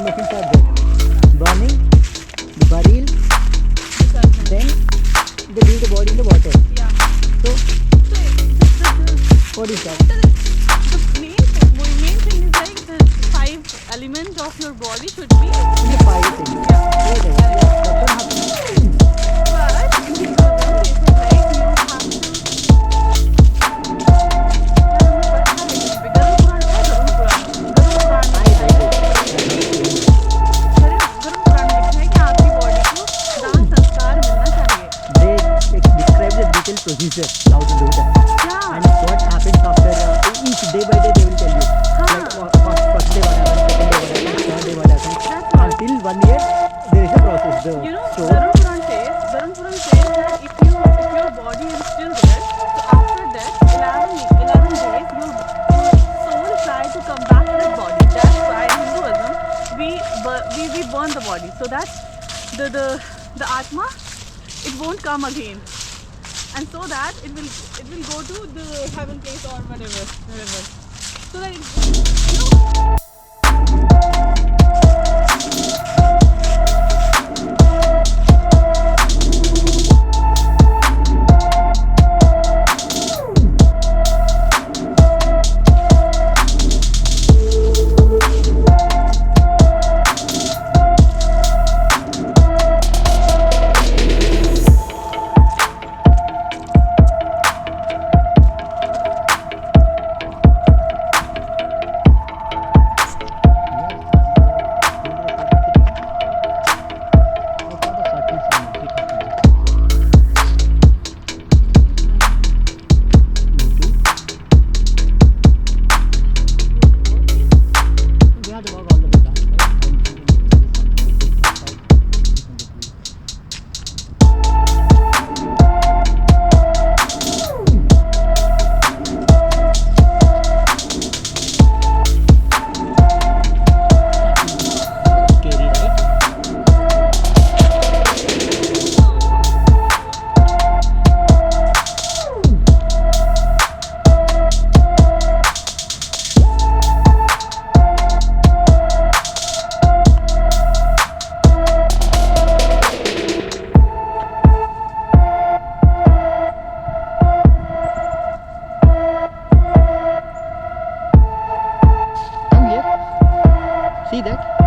machines are there. Burning, the burial, then they leave the body in the water. Yeah. So, So what is that? the main thing is like the 5 elements of your body should be In the fire thing. yeah. Whatever. Yeah, that's what happens. But in Hinduism, they say like you have to. Procedure how to do that, Yeah. and what happens after each day by day they will tell you like first day what happens, second day what happens, third day what happens. That's what. Until 1 year there is a process. The You know, so Dharma Puran says that if your body is still there, so after that 11 days your soul try to come back to that body. That's why in Hinduism we burn the body so that the Atma it won't come again. And so that it will go to the heaven place or whatever. So that it, come here, see that.